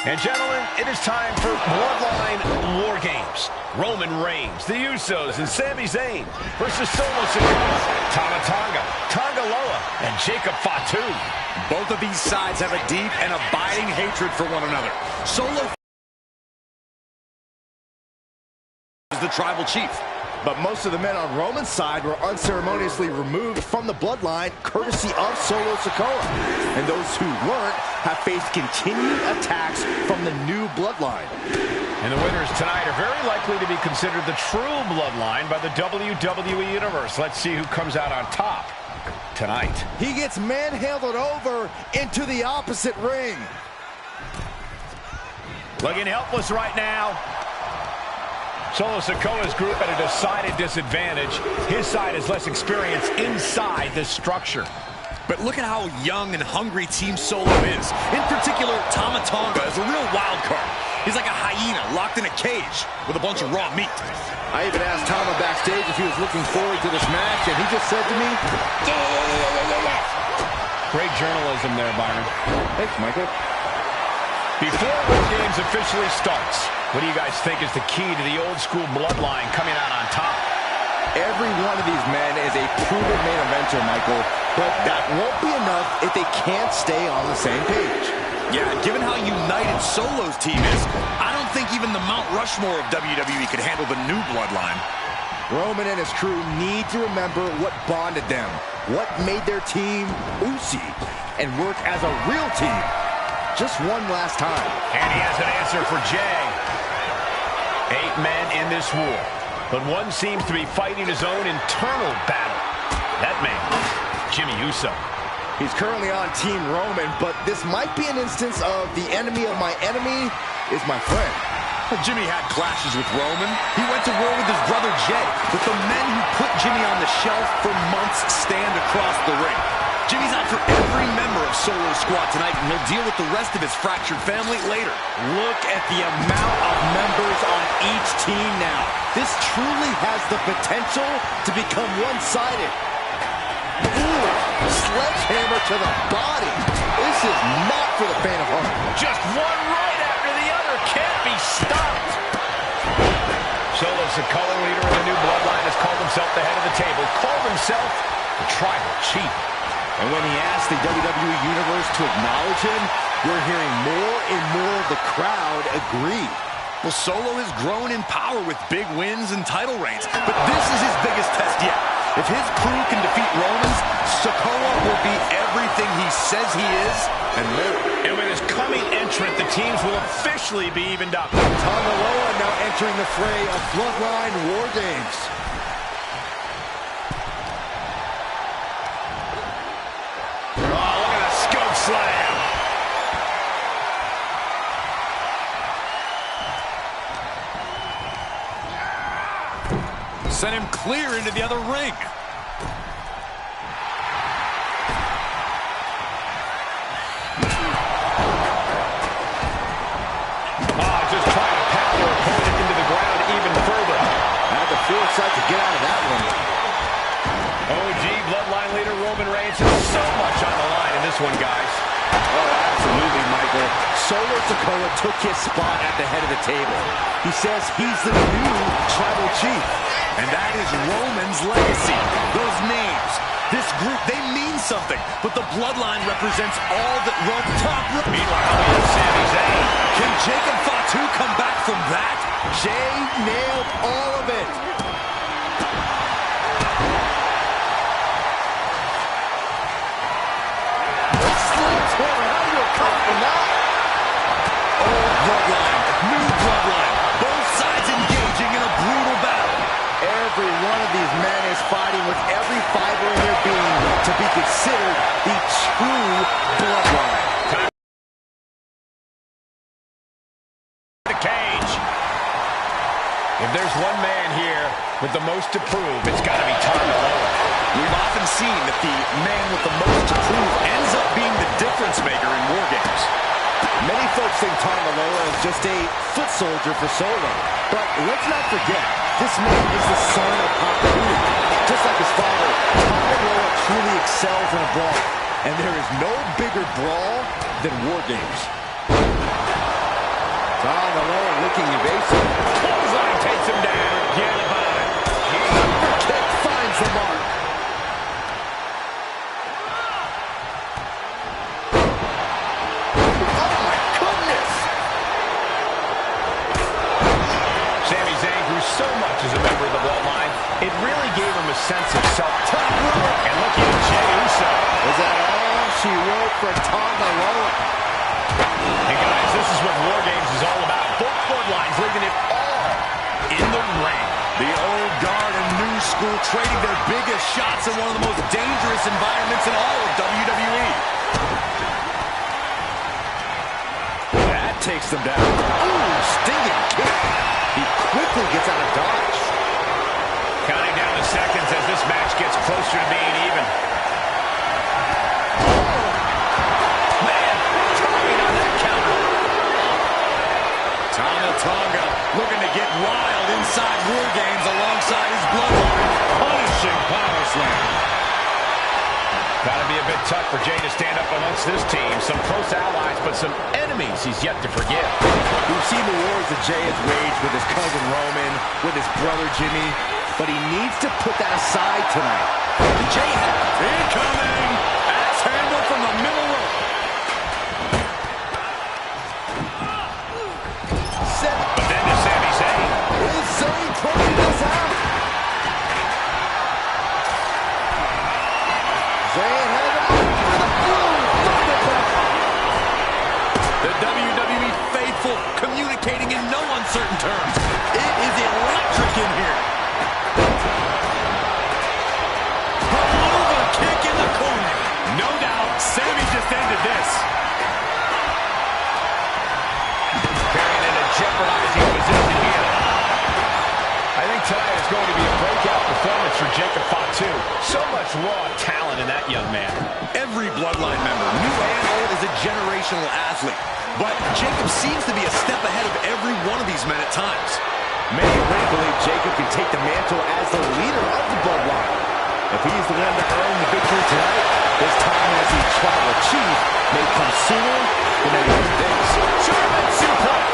And gentlemen, it is time for Bloodline War Games. Roman Reigns, the Usos, and Sami Zayn versus Solo Sikoa, Tama Tonga, Tonga Loa, and Jacob Fatu. Both of these sides have a deep and abiding hatred for one another. Solo is the tribal chief. But most of the men on Roman's side were unceremoniously removed from the bloodline courtesy of Solo Sikoa. And those who weren't have faced continued attacks from the new bloodline. And the winners tonight are very likely to be considered the true bloodline by the WWE Universe. Let's see who comes out on top tonight. He gets manhandled over into the opposite ring. Looking helpless right now. Solo Sikoa's group at a decided disadvantage. His side has less experience inside this structure. But look at how young and hungry Team Solo is. In particular, Tama Tonga is a real wild card. He's like a hyena locked in a cage with a bunch of raw meat. I even asked Tama backstage if he was looking forward to this match, and he just said to me, yeah. Great journalism there, Byron. Thanks, Michael. Before War Games officially starts, what do you guys think is the key to the old school bloodline coming out on top? Every one of these men is a proven main eventer, Michael, but that won't be enough if they can't stay on the same page. Yeah, given how united Solo's team is, I don't think even the Mount Rushmore of WWE could handle the new bloodline. Roman and his crew need to remember what bonded them, what made their team Usi, and work as a real team. Just one last time. And he has an answer for Jay. 8 men in this war, but one seems to be fighting his own internal battle. That man, Jimmy Uso. He's currently on Team Roman, but this might be an instance of the enemy of my enemy is my friend. Jimmy had clashes with Roman. He went to war with his brother Jay, but the men who put Jimmy on the shelf for months stand across the ring. Jimmy's out for every member of Solo's squad tonight, and he'll deal with the rest of his fractured family later. Look at the amount of members on each team now. This truly has the potential to become one-sided. Ooh, sledgehammer to the body. This is not for the faint of heart. Just one right after the other can't be stopped. Solo Sikoa, leader of the new bloodline, has called himself the head of the table, called himself the tribal chief. And when he asked the WWE Universe to acknowledge him, we're hearing more and more of the crowd agree. Well, Solo has grown in power with big wins and title reigns, but this is his biggest test yet. If his crew can defeat Roman's, Sikoa will be everything he says he is and more. And with his coming entrant, the teams will officially be evened up. Tonga Loa now entering the fray of Bloodline War Games. Slam. Sent him clear into the other ring. Just trying to pound their opponent into the ground even further. Had the foresight to get out of that one. OG Bloodline leader Roman Reigns has so much on the line in this one, guys. Oh, absolutely, Michael. Solo Sikoa took his spot at the head of the table. He says he's the new tribal chief. And that is Roman's legacy. Those names, this group, they mean something. But the bloodline represents all that Roman top. Meanwhile, we have Sami Zayn. Can Jacob Fatu come back from that? Jay nailed all of it. Old bloodline, new bloodline, both sides engaging in a brutal battle. Every one of these men is fighting with every fiber in their being to be considered the true bloodline. The cage. If there's one man here with the most to prove, it's got to be Tonga Loa. We've often seen that the man with the most to prove ends up being the difference maker in war games. Many folks think Tonga Loa is just a foot soldier for Solo. But let's not forget, this man is the son of Papa Wwe. Just like his father, Tonga Loa truly excels in a brawl. And there is no bigger brawl than war games. Tonga Loa looking evasive. Clothesline takes him down. Forget about it. Kick finds the mark. Oh my goodness! Sami Zayn grew so much as a member of the Bloodline, it really gave him a sense of self-top rope. And looking at Jey Uso. Is that all she wrote for Tonga Loa? Hey guys, this is what War Games is all about. Both Bloodlines leaving it all in the ring. The old guard and new school trading their biggest shots in one of the most dangerous environments in all of WWE. That takes them down. Ooh, stinging kick. He quickly gets out of dodge. Counting down the seconds as this match gets closer to being even. Tonga looking to get wild inside War Games alongside his bloodline. Punishing power slam. Gotta be a bit tough for Jey to stand up amongst this team. Some close allies, but some enemies he's yet to forgive. We've seen the wars that Jey has waged with his cousin Roman, with his brother Jimmy, but he needs to put that aside tonight. And Jey incoming. Axe handle from the middle rope. But then to Sami Zayn. Is Zayn closing this out? Zayn has him for the The WWE faithful communicating in no uncertain terms. It is electric in here. Haluva kick in the corner. No doubt, Sami just ended this. Carrying in a jeopardizing position here. I think tonight is going to be a breakout performance for Jacob Fatu. So much raw talent in that young man. Every Bloodline member, new and old, is a generational athlete. But Jacob seems to be a step ahead of every one of these men at times. Many already believe Jacob can take the mantle as the leader of the Bloodline. If he's the one to earn the victory tonight, his time as the tribal chief may come sooner than anyone thinks. German suplex.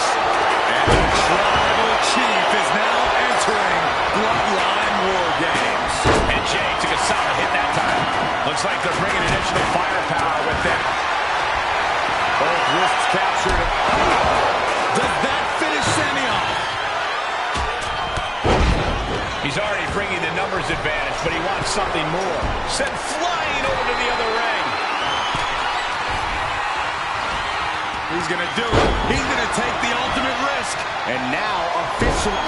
And the tribal chief is now entering Bloodline War Games. And Jey took a solid hit that time. Looks like they're bringing additional firepower with them. Both wrists captured. Does that finish Sami off? He's already bringing the numbers advantage, but he wants something more. Sent flying over to the other ring. He's going to do it. He's going to take the ultimate risk. And now officially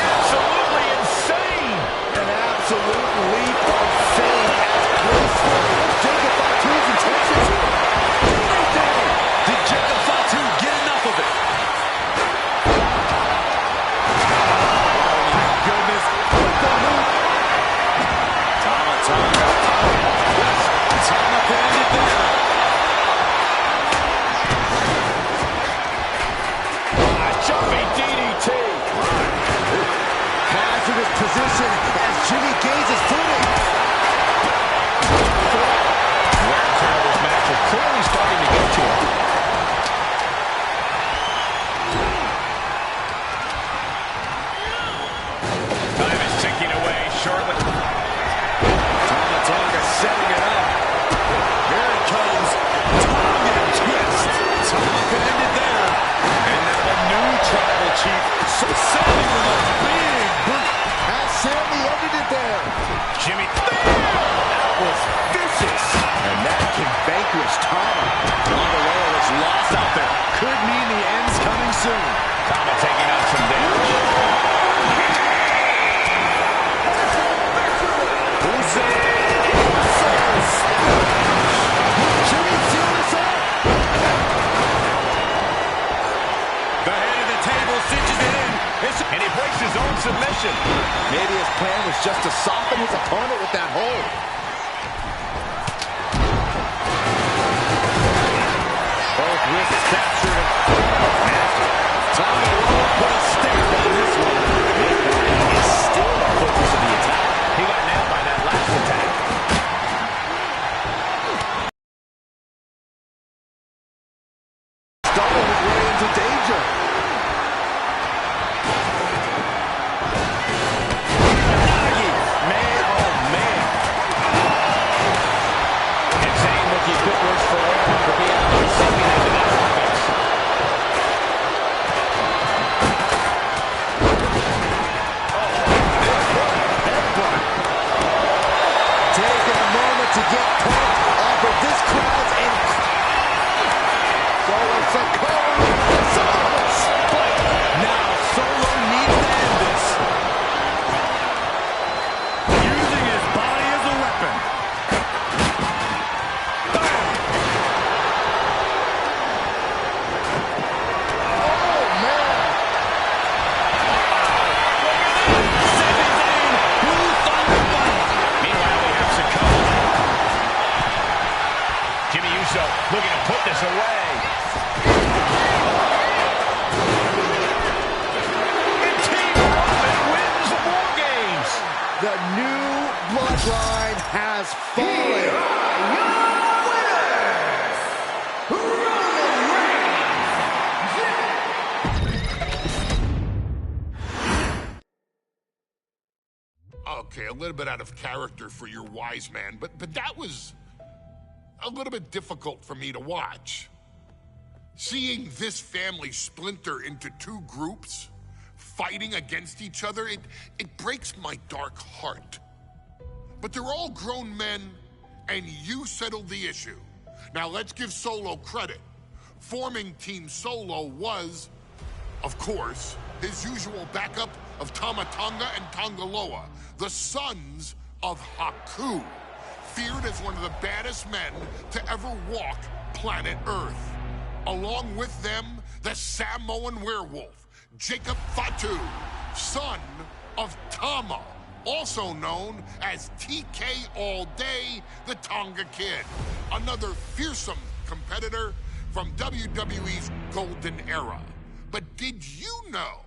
Absolutely insane. an absolute leap of faith as graceful Jacob Fatu's intentions. Did Jacob Fatu get enough of it? Oh my goodness. Tonga. Tonga can end it there. Jumping DDT. Hazardous position as Jimmy gains his footing. Wear and tear of this match is clearly starting to get to him. Time is ticking away shortly. Tonga setting it up. Here it comes. Tonga twist. Tonga can end it there. And now the new tribal chief. So Sami with a big boot. Has Sami ended it there? Jimmy. That was vicious. And that can vanquish Tonga. Tonga Loa was lost out there. Could mean the end's coming soon. Tonga taking out some damage. And he breaks his own submission. Maybe his plan was just to soften his opponent with that hold. Both wrists captured. Tonga Loa put a stamp on this one. His body is still the focus of the attack. He got nailed by that last attack. Stumbled his way looking to put this away. And Team Roman wins the War Games. The new bloodline has fallen. Okay, a little bit out of character for your wise man, but that was a little bit difficult for me to watch. Seeing this family splinter into two groups, fighting against each other, it breaks my dark heart. But they're all grown men, and you settled the issue. Now let's give Solo credit. Forming Team Solo was, of course, his usual backup of Tama Tonga and Tongaloa, the sons of Haku, feared as one of the baddest men to ever walk planet Earth. Along with them, the Samoan werewolf, Jacob Fatu, son of Tama, also known as TK All Day, the Tonga Kid, another fearsome competitor from WWE's golden era. But did you know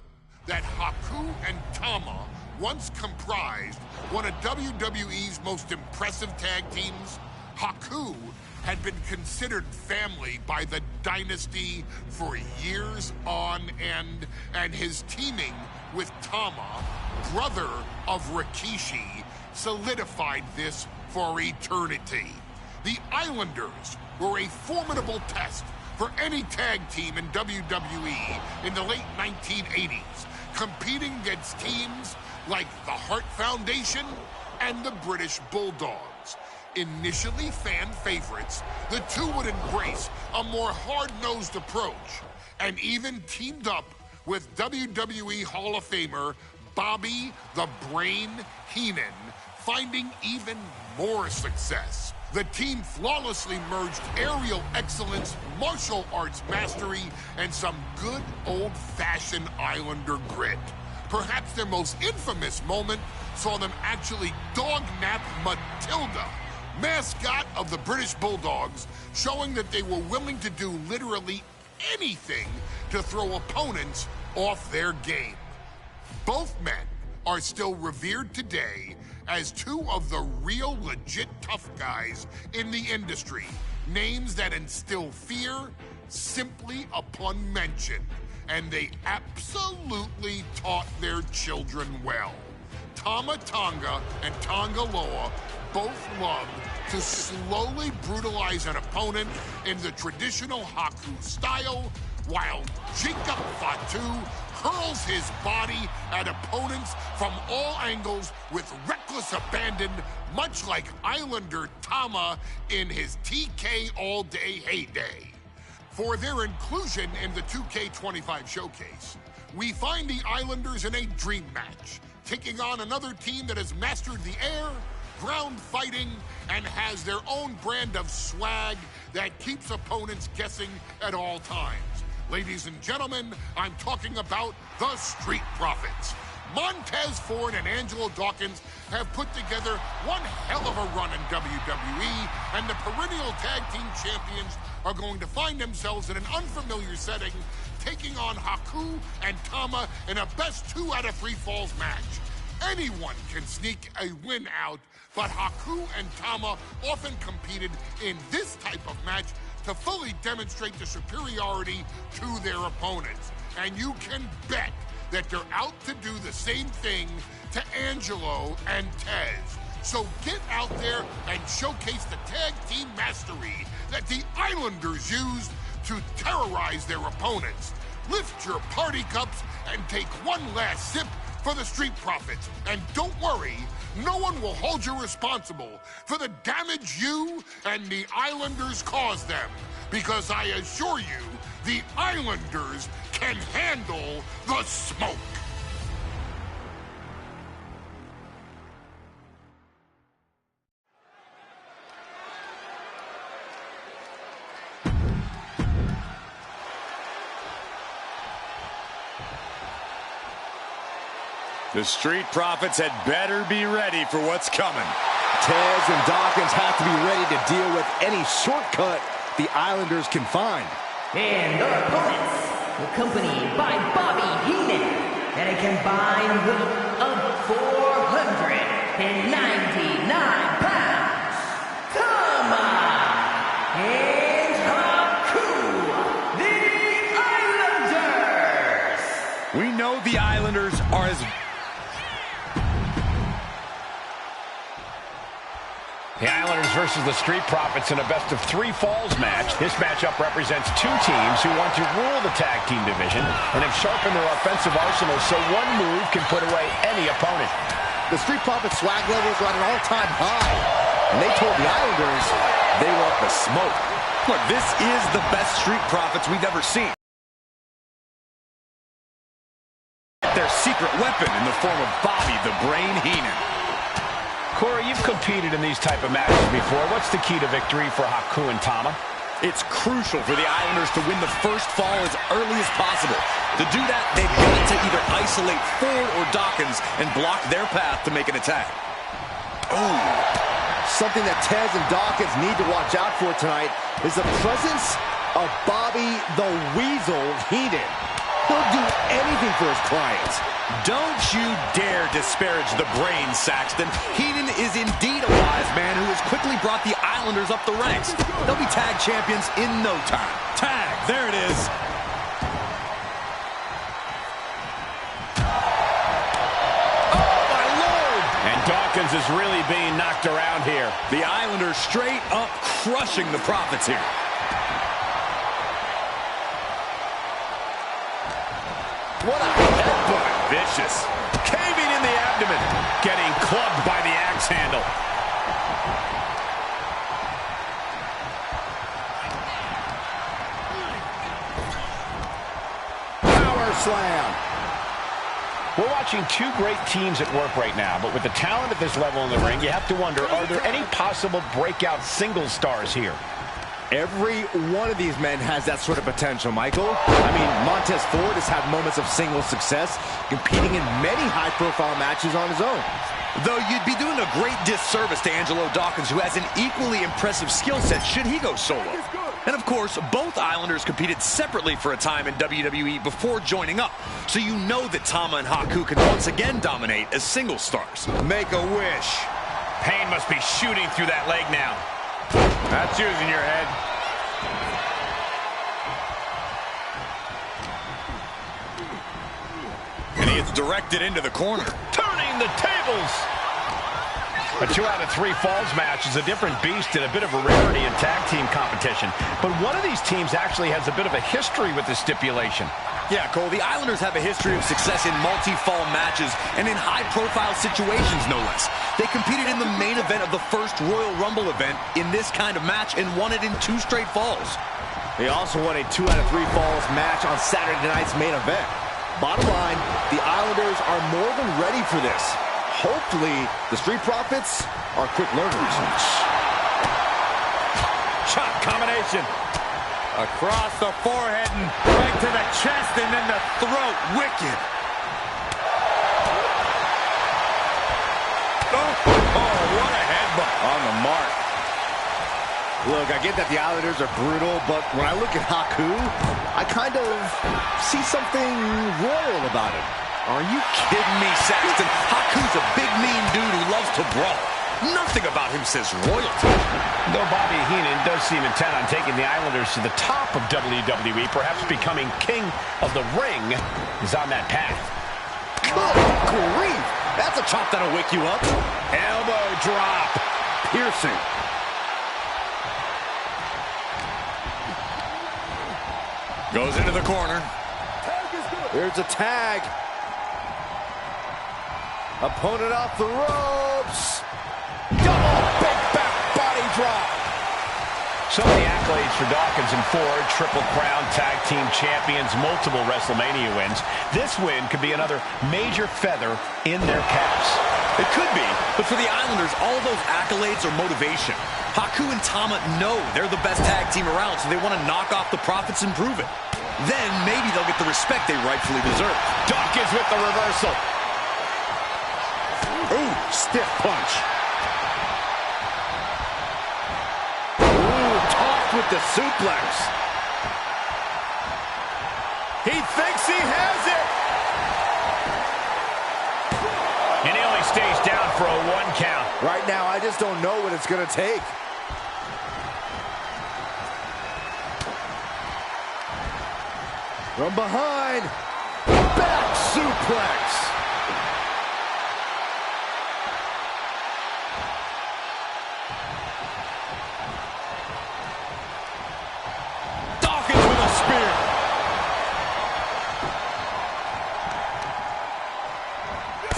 that Haku and Tama once comprised one of WWE's most impressive tag teams? Haku had been considered family by the Dynasty for years on end, and his teaming with Tama, brother of Rikishi, solidified this for eternity. The Islanders were a formidable test for any tag team in WWE in the late 1980s, competing against teams like the Hart Foundation and the British Bulldogs. Initially fan favorites, the two would embrace a more hard-nosed approach and even teamed up with WWE Hall of Famer Bobby the Brain Heenan, finding even more success. The team flawlessly merged aerial excellence, martial arts mastery, and some good old-fashioned Islander grit. Perhaps their most infamous moment saw them actually dog-nap Matilda, mascot of the British Bulldogs, showing that they were willing to do literally anything to throw opponents off their game. Both men are still revered today as two of the real legit tough guys in the industry, names that instill fear simply upon mention, and they absolutely taught their children well. Tama Tonga and Tongaloa both loved to slowly brutalize an opponent in the traditional Haku style, while Jacob Fatu hurls his body at opponents from all angles with reckless abandon, much like Islander Tama in his TK All Day heyday. For their inclusion in the 2K25 showcase, we find the Islanders in a dream match, taking on another team that has mastered the air, ground fighting, and has their own brand of swag that keeps opponents guessing at all times. Ladies and gentlemen, I'm talking about the Street Profits. Montez Ford and Angelo Dawkins have put together one hell of a run in WWE, and the perennial tag team champions are going to find themselves in an unfamiliar setting, taking on Haku and Tama in a best 2 out of 3 falls match. Anyone can sneak a win out, but Haku and Tama often competed in this type of match to fully demonstrate the superiority to their opponents. And you can bet that they're out to do the same thing to Angelo and Tez. So get out there and showcase the tag team mastery that the Islanders used to terrorize their opponents. Lift your party cups and take one last sip for the Street Profits. And don't worry, no one will hold you responsible for the damage you and the Islanders caused them, because I assure you, the Islanders can handle the smoke. The Street Profits had better be ready for what's coming. Tez and Dawkins have to be ready to deal with any shortcut the Islanders can find. And their opponents, accompanied by Bobby Heenan, at a combined weight of 499 pounds, Tama and Haku, the Islanders. We know the Islanders are as... The Islanders versus the Street Profits in a best-of-3 falls match. This matchup represents two teams who want to rule the tag team division and have sharpened their offensive arsenal so one move can put away any opponent. The Street Profits swag levels are at an all-time high, and they told the Islanders they want the smoke. Look, this is the best Street Profits we've ever seen. Their secret weapon in the form of Bobby the Brain Heenan. Corey, you've competed in these type of matches before. What's the key to victory for Haku and Tama? It's crucial for the Islanders to win the first fall as early as possible. To do that, they've got to either isolate Ford or Dawkins and block their path to make an attack. Oh, something that Tez and Dawkins need to watch out for tonight is the presence of Bobby the Weasel Heenan. He'll do anything for his clients. Don't you dare disparage the brain, Saxton. Heenan is indeed a wise man who has quickly brought the Islanders up the ranks. They'll be tag champions in no time. Tag, there it is. Oh, my Lord! And Dawkins is really being knocked around here. The Islanders straight up crushing the Profits here. What a headbutt. Vicious. Caving in the abdomen. Getting clubbed by the axe handle. Power slam. We're watching two great teams at work right now, but with the talent at this level in the ring, you have to wonder, are there any possible breakout single stars here? Every one of these men has that sort of potential, Michael. I mean, Montez Ford has had moments of single success, competing in many high-profile matches on his own. Though you'd be doing a great disservice to Angelo Dawkins, who has an equally impressive skill set should he go solo. And of course, both Islanders competed separately for a time in WWE before joining up. So you know that Tama and Haku can once again dominate as single stars. Make a wish. Pain must be shooting through that leg now. That's using your head. And he gets directed into the corner. Turning the tables. A 2 out of 3 falls match is a different beast and a bit of a rarity in tag team competition. But one of these teams actually has a bit of a history with this stipulation. Yeah, Cole, the Islanders have a history of success in multi-fall matches and in high-profile situations, no less. They competed in the main event of the first Royal Rumble event in this kind of match and won it in 2 straight falls. They also won a 2 out of 3 falls match on Saturday night's main event. Bottom line, the Islanders are more than ready for this. Hopefully, the Street Profits are quick learners. Shot combination. Across the forehead and right to the chest and then the throat. Wicked. Oh, what a headbutt. On the mark. Look, I get that the Islanders are brutal, but when I look at Haku, I kind of see something royal about him. Are you kidding me, Saxton? Haku's a big, mean dude who loves to brawl. Nothing about him says royalty. Though Bobby Heenan does seem intent on taking the Islanders to the top of WWE, perhaps becoming king of the ring, is on that path. Good grief! That's a chop that'll wake you up. Elbow drop. Piercing. Goes into the corner. Here's a tag. Opponent off the ropes. Double big back body drop. So many accolades for Dawkins and Ford. Triple Crown Tag Team Champions, multiple WrestleMania wins. This win could be another major feather in their caps. It could be, but for the Islanders, all those accolades are motivation. Haku and Tama know they're the best tag team around, so they want to knock off the Profits and prove it. Then maybe they'll get the respect they rightfully deserve. Dawkins with the reversal. Ooh, stiff punch. Ooh, tossed with the suplex. He thinks he has it. And he only stays down for a 1 count. Right now, I just don't know what it's going to take. From behind, back suplex. Dawkins with a spear.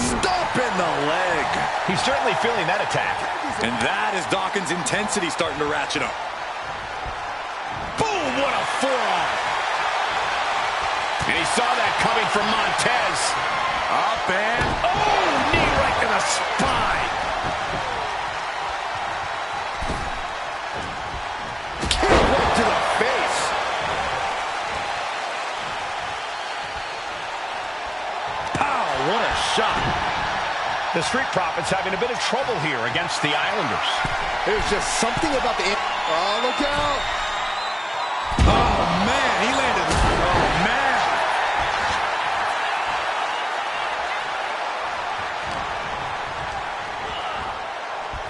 Stomping the leg. He's certainly feeling that attack. And that is Dawkins' intensity starting to ratchet up. Boom, what a forearm. And he saw that coming from Montez. Up and... Oh, knee right to the spine. Kick right to the face. Pow, what a shot. The Street Profits having a bit of trouble here against the Islanders. There's just something about the... Oh, look out. Oh, man, he landed... Oh, man.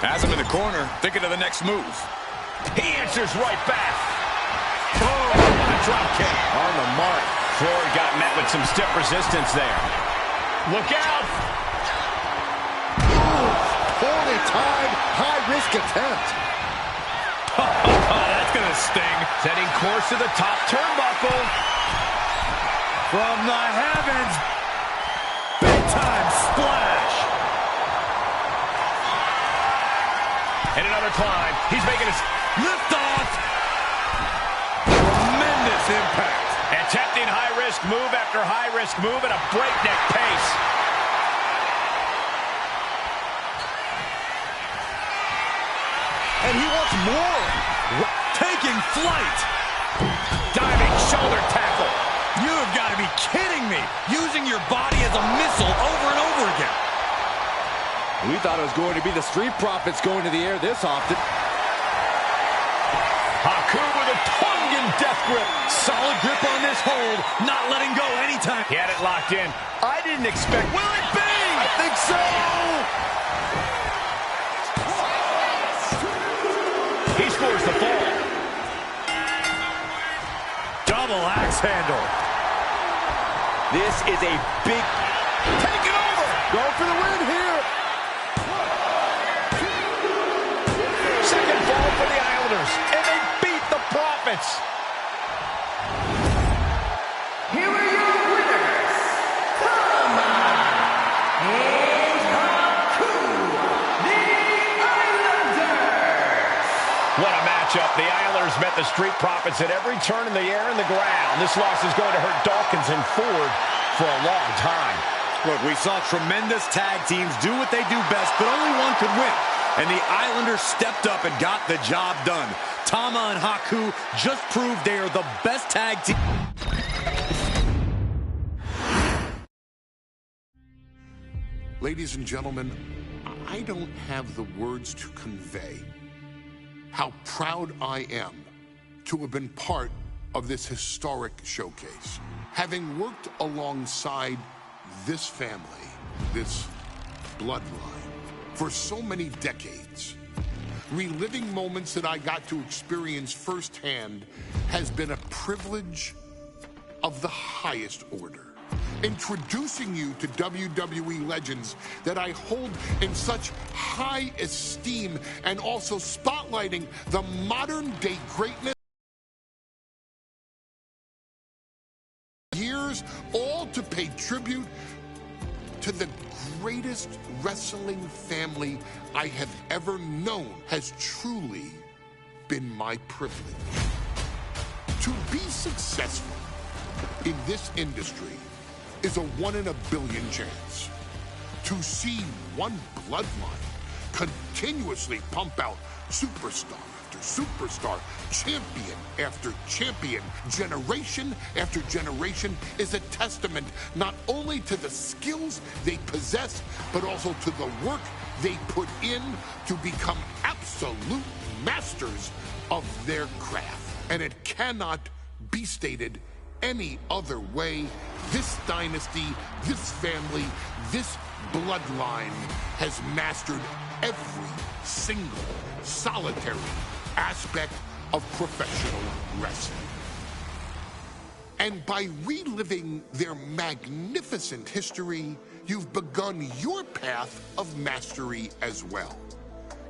Has him in the corner, thinking of the next move. He answers right back. Oh, a drop kick. On the mark. Floyd got met with some stiff resistance there. Look out. Poorly timed, high-risk attempt. That's going to sting. Setting course to the top turnbuckle. From the heavens. Big-time splash. And another climb. He's making his Lift-off. Tremendous impact. attempting high-risk move after high-risk move at a breakneck pace. And he wants more. Taking flight. Diving shoulder tackle. You have got to be kidding me. Using your body as a missile over and over again. We thought it was going to be the Street Profits going to the air this often. Haku with a tongue death grip. Solid grip on this hold. Not letting go anytime. He had it locked in. I didn't expect... Will it be? I think so. He scores the fall. Double axe handle. This is a big... Take it over. Go for the win here. Second fall for the Islanders. And they beat the Profits. Here are your winners, Tama and Haku, the Islanders. What a matchup. The Islanders met the Street Profits at every turn in the air and the ground. This loss is going to hurt Dawkins and Ford for a long time. Look, we saw tremendous tag teams do what they do best, but only one could win. And the Islanders stepped up and got the job done. Tama and Haku just proved they are the best tag team. Ladies and gentlemen, I don't have the words to convey how proud I am to have been part of this historic showcase. Having worked alongside this family, this bloodline, for so many decades, reliving moments that I got to experience firsthand has been a privilege of the highest order. Introducing you to WWE legends that I hold in such high esteem, and also spotlighting the modern day greatness years, all to pay tribute to the greatest wrestling family I have ever known, has truly been my privilege. To be successful in this industry is a 1 in a billion chance. To see one bloodline continuously pump out superstar after superstar, champion after champion, generation after generation, is a testament not only to the skills they possess, but also to the work they put in to become absolute masters of their craft. and it cannot be stated any other way. This dynasty, this family, this bloodline has mastered every single solitary aspect of professional wrestling. And by reliving their magnificent history, you've begun your path of mastery as well.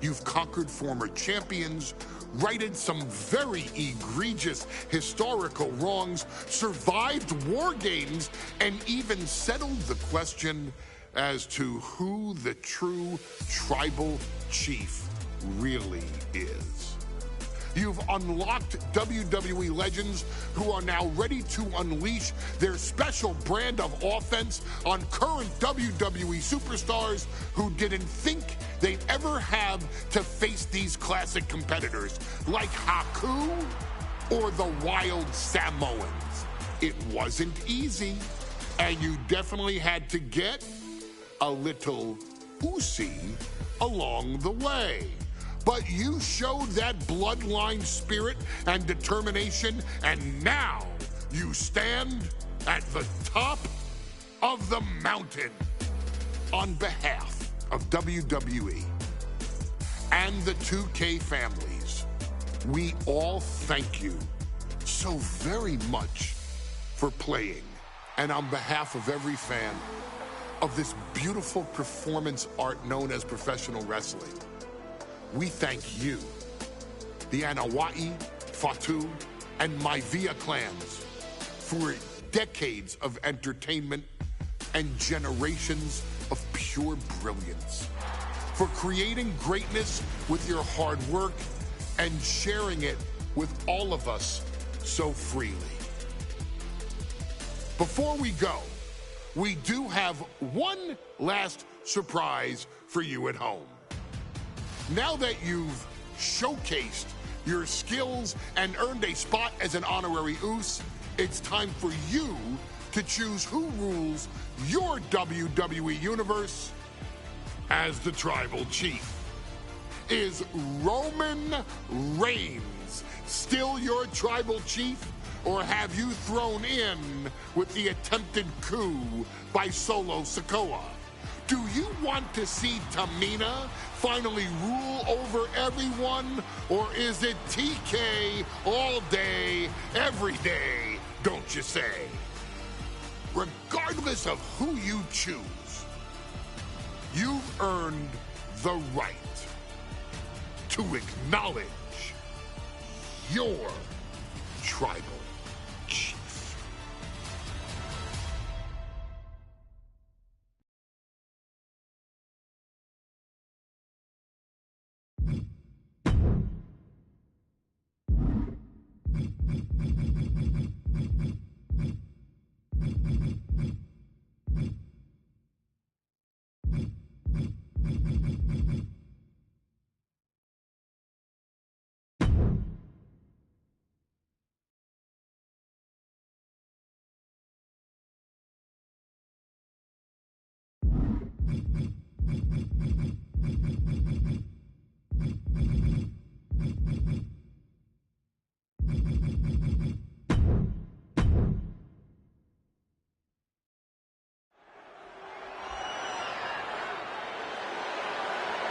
You've conquered former champions, righted some very egregious historical wrongs, survived war games, and even settled the question as to who the true tribal chief really is. You've unlocked WWE legends who are now ready to unleash their special brand of offense on current WWE superstars who didn't think they'd ever have to face these classic competitors like Haku or the Wild Samoans. It wasn't easy, and you definitely had to get a little oozy along the way. But you showed that bloodline spirit and determination, and now you stand at the top of the mountain. On behalf of WWE and the 2K families, we all thank you so very much for playing. And on behalf of every fan of this beautiful performance art known as professional wrestling, we thank you, the Wwe, Fatu, and Wwe clans, for decades of entertainment and generations of pure brilliance, for creating greatness with your hard work and sharing it with all of us so freely. Before we go, we do have one last surprise for you at home. Now that you've showcased your skills and earned a spot as an honorary Uce, it's time for you to choose who rules your WWE universe as the Tribal Chief. Is Roman Reigns still your Tribal Chief, or have you thrown in with the attempted coup by Solo Sikoa? Do you want to see Tamina finally rule over everyone, or is it TK all day, every day, don't you say? Regardless of who you choose, you've earned the right to acknowledge your tribal chief.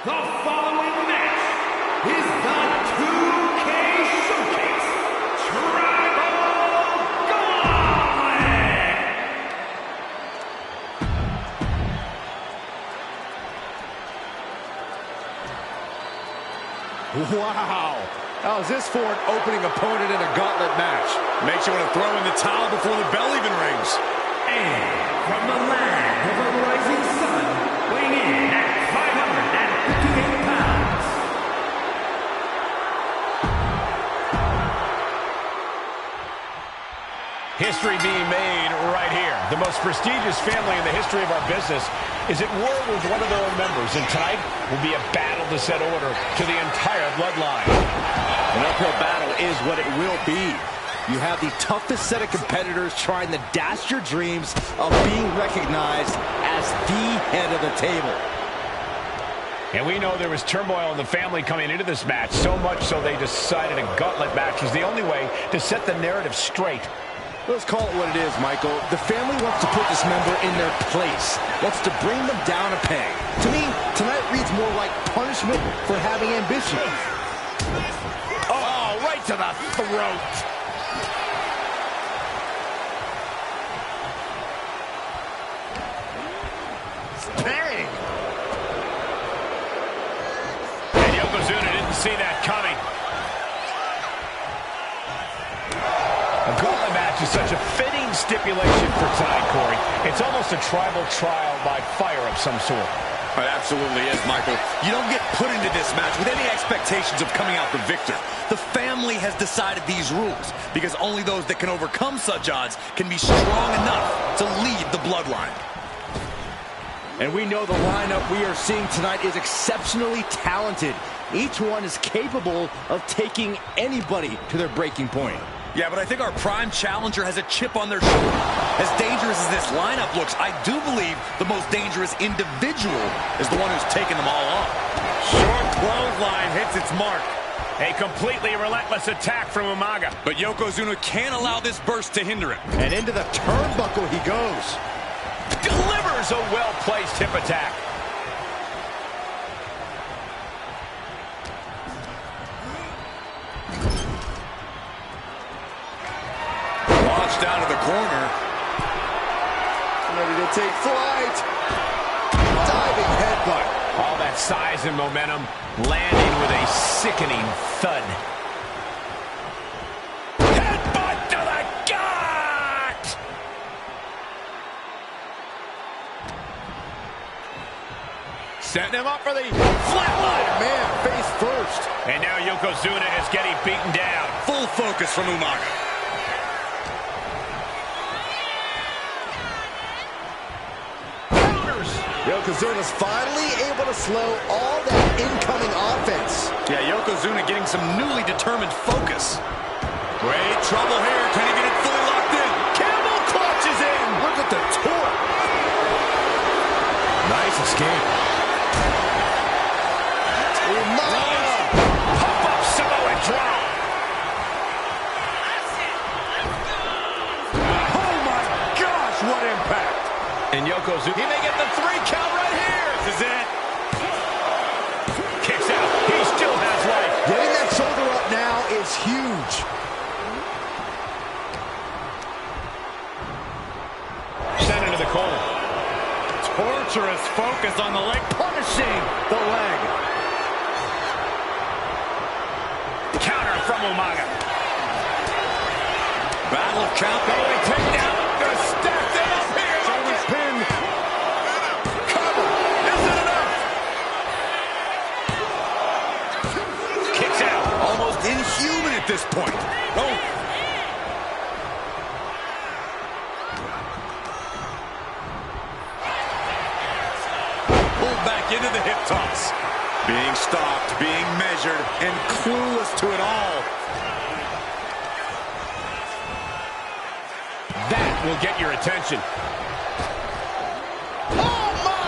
The following match is the 2K Showcase Tribal Gauntlet! Wow! How's this for an opening opponent in a gauntlet match? Makes you want to throw in the towel before the bell even rings. And from the land of the rising sun, weighing in at 558 pounds. History being made right here. The most prestigious family in the history of our business is at war with one of their own members, and tonight will be a battle to set order to the entire bloodline. An uphill battle is what it will be. You have the toughest set of competitors trying to dash your dreams of being recognized as the head of the table. And we know there was turmoil in the family coming into this match, so much so they decided a gauntlet match was the only way to set the narrative straight. Let's call it what it is, Michael. The family wants to put this member in their place, wants to bring them down a peg. To me, tonight reads more like punishment for having ambition. Oh, right to the throat. Dang! And Yokozuna didn't see that coming. A gauntlet match is such a fitting stipulation for tonight, Corey. It's almost a tribal trial by fire of some sort. It absolutely is, Michael. You don't get put into this match with any expectations of coming out the victor. The family has decided these rules because only those that can overcome such odds can be strong enough to lead the bloodline. And we know the lineup we are seeing tonight is exceptionally talented. Each one is capable of taking anybody to their breaking point. Yeah, but I think our prime challenger has a chip on their shoulder. As dangerous as this lineup looks, I do believe the most dangerous individual is the one who's taken them all on. Short clothesline hits its mark. A completely relentless attack from Umaga. But Yokozuna can't allow this burst to hinder him. And into the turnbuckle he goes. Delivers a well-placed hip attack. Launched down to the corner. Ready to take flight. Diving headbutt. All that size and momentum landing with a sickening thud. Headbutt to the gut! Setting him up for the flatliner. Man, face first. And now Yokozuna is getting beaten down. Full focus from Umaga. Yokozuna's finally able to slow all that incoming offense. Yeah, Yokozuna getting some newly determined focus. Great trouble here. Can he get it fully locked in? Camel clutches in. Look at the torque. Nice escape. Pop-up Samoa drop. Oh my gosh, what impact. And Yokozuna, he may get the 3 count right here. This is it. Kicks out. He still has life. Getting that shoulder up now is huge. Sent into the corner. Torturous focus on the leg, punishing the leg. Counter from Umaga. Battle of count. Going takedown. They're stacked up here. Shoulders pinned. Cover. Isn't enough. Kicks out. Almost inhuman at this point. Oh. Pulled back into the hip toss. Being stopped, being measured, and clueless to it all. That will get your attention. Oh, my!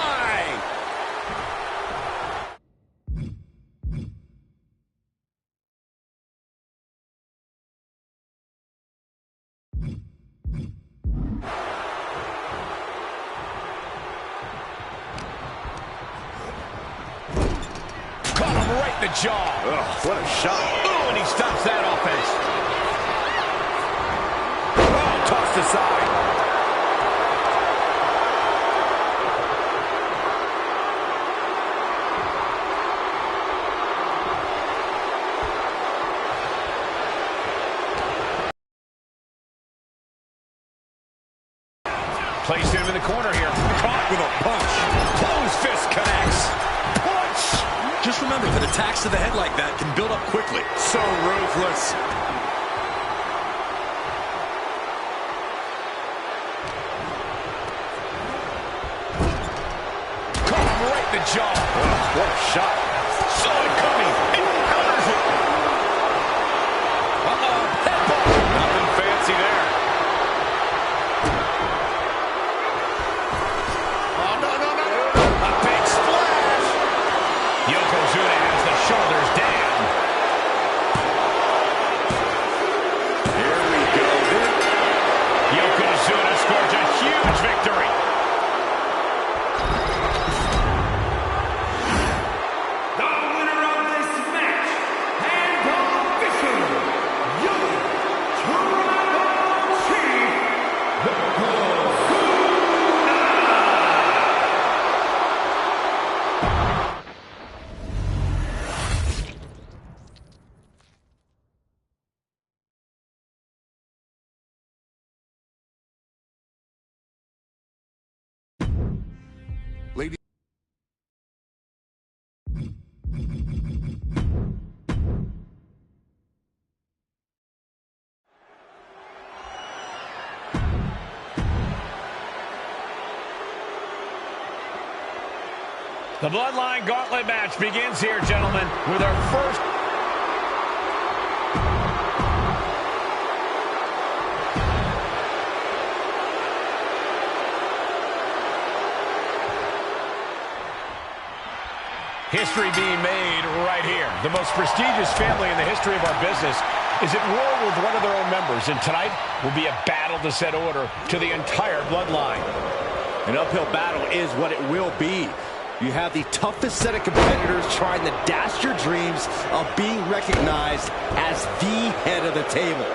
Caught him right in the jaw. Ugh, what a shot. Ooh, and he stops that offense. Oh, tossed aside. Placed him in the corner here. Caught with a punch. Closed fist connects. Punch! Just remember that attacks to the head like that can build up quickly. So ruthless. Caught him right in the jaw. What a shot. Saw it coming. He counters it. Uh-oh. Headbutt. Nothing fancy there. Oh, no. A big splash. The Bloodline Gauntlet match begins here, gentlemen, with our first... History being made right here. The most prestigious family in the history of our business is at war with one of their own members, and tonight will be a battle to set order to the entire bloodline. An uphill battle is what it will be. You have the toughest set of competitors trying to dash your dreams of being recognized as the head of the table.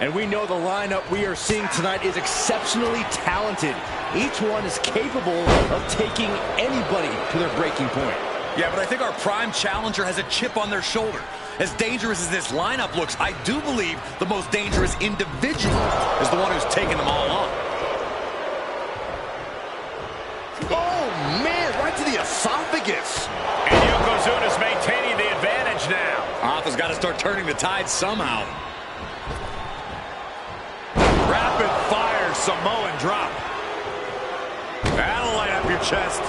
And we know the lineup we are seeing tonight is exceptionally talented. Each one is capable of taking anybody to their breaking point. Yeah, but I think our prime challenger has a chip on their shoulder. As dangerous as this lineup looks, I do believe the most dangerous individual is the one who's taking them all on. Oh, man, right to the esophagus. And Yokozuna's maintaining the advantage now. Arthur's got to start turning the tide somehow. Rapid fire Samoan drop. That'll light up your chest.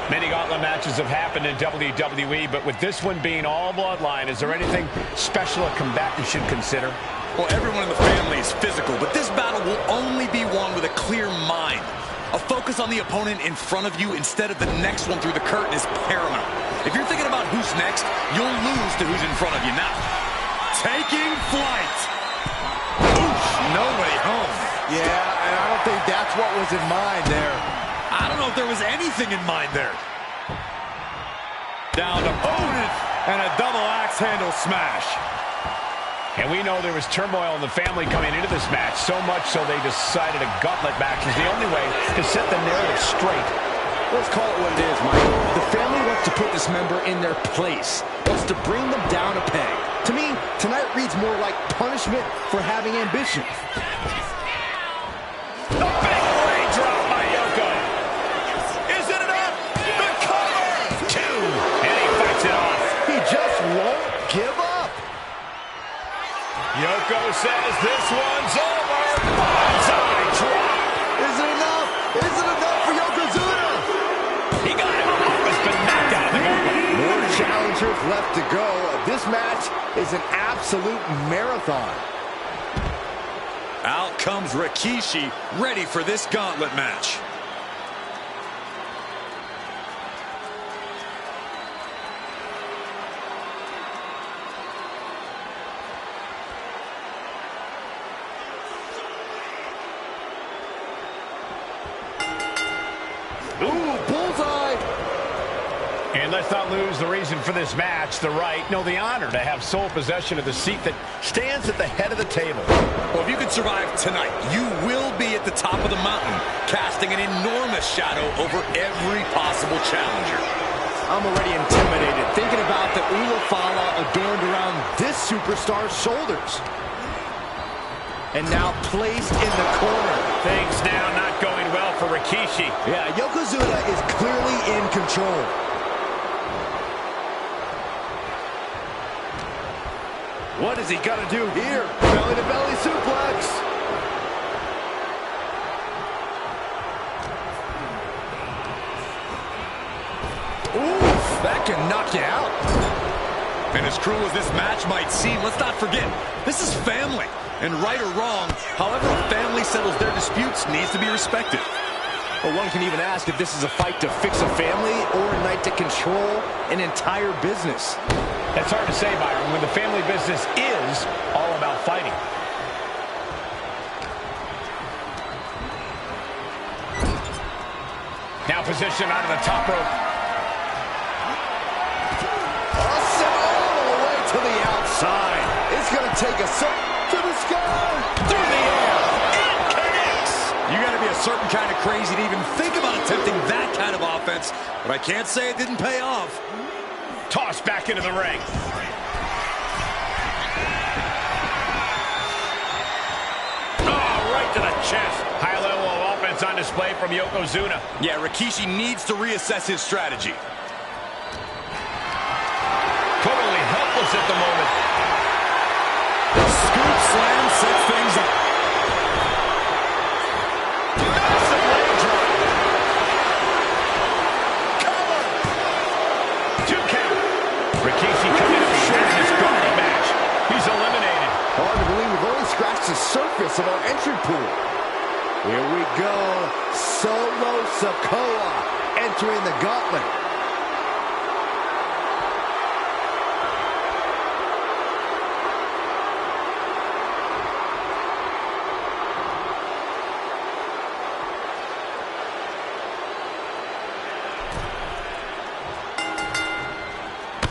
Many gauntlet matches have happened in WWE, but with this one being all bloodline, is there anything special a combatant should consider? Well, everyone in the family is physical, but this battle will only be won with a clear mind. A focus on the opponent in front of you instead of the next one through the curtain is paramount. If you're thinking about who's next, you'll lose to who's in front of you now. Taking flight. Oof, nobody home. Yeah, and I don't think that's what was in mind there. I don't know if there was anything in mind there. Down opponent and a double axe handle smash. And we know there was turmoil in the family coming into this match, so much so they decided a gauntlet match is the only way to set the narrative straight. Let's call it what it is, Mike. The family wants to put this member in their place, wants to bring them down a peg. To me, tonight reads more like punishment for having ambition. The big leg drop by Yoko. Is it enough? The cover! 2. And he fights it off. He just won't give up. Yoko says this one's over. Bonsai drop. Is it enough? Is it enough for Yokozuna? He got him off his back out of the movement. More challengers left to go. This match is an absolute marathon. Out comes Rikishi, ready for this gauntlet match. Ooh, bullseye! And let's not lose the reason for this match, the right, no, the honor to have sole possession of the seat that stands at the head of the table. Well, if you can survive tonight, you will be at the top of the mountain, casting an enormous shadow over every possible challenger. I'm already intimidated, thinking about the Ulafala adorned around this superstar's shoulders. And now placed in the corner. Things now not going well for Rikishi. Yeah, Yokozuna is clearly in control. What is he gonna do here? Belly-to-belly suplex. Oof, that can knock you out. And as cruel as this match might seem, let's not forget, this is family. And right or wrong, however a family settles their disputes needs to be respected. Well, one can even ask if this is a fight to fix a family or a night to control an entire business. That's hard to say, Byron, when the family business is all about fighting. Now positioned out of the top rope. Sent all the way to the outside. It's going to take a to the sky. Through the air. It connects. You got to be a certain kind of crazy to even think about attempting that kind of offense. But I can't say it didn't pay off. Tossed back into the ring. Oh, right to the chest. High level of offense on display from Yokozuna. Yeah, Rikishi needs to reassess his strategy. Totally helpless at the moment. Scoop slam sets things up. Massive leg drop. surface of our entry pool. Here we go. Solo Sikoa entering the gauntlet.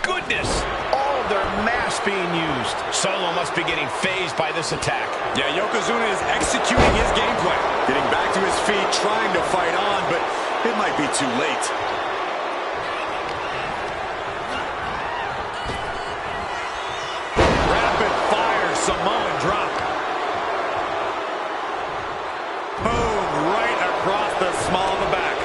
Goodness! All of their mass being used. Solo must be getting phased by this attack. Yeah, Yokozuna is executing his game plan. Getting back to his feet, trying to fight on, but it might be too late. Rapid fire Samoan drop. Boom, right across the small of the back.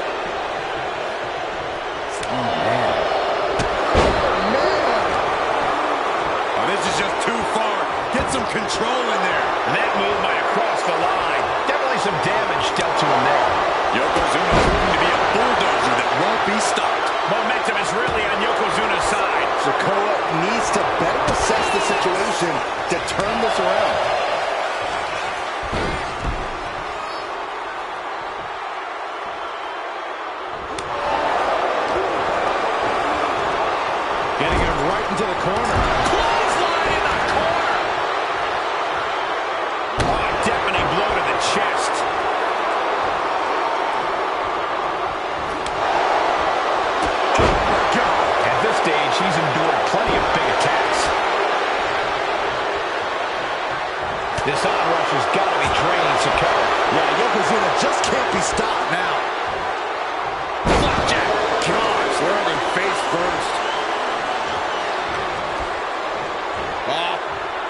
This is just too far. Get some control in there. That move might have crossed the line. Definitely some damage dealt to him there. Yokozuna proving to be a bulldozer that won't be stopped. Momentum is really on Yokozuna's side. Sikoa needs to better assess the situation to turn this around. Getting him right into the corner. Clothesline in the corner. Oh, a deafening blow to the chest. Oh, my God. At this stage, he's endured plenty of big attacks. This onrush has got to be draining Sikoa. Yeah, Yokozuna just can't be stopped now. Flapjack. Gosh, landing face first.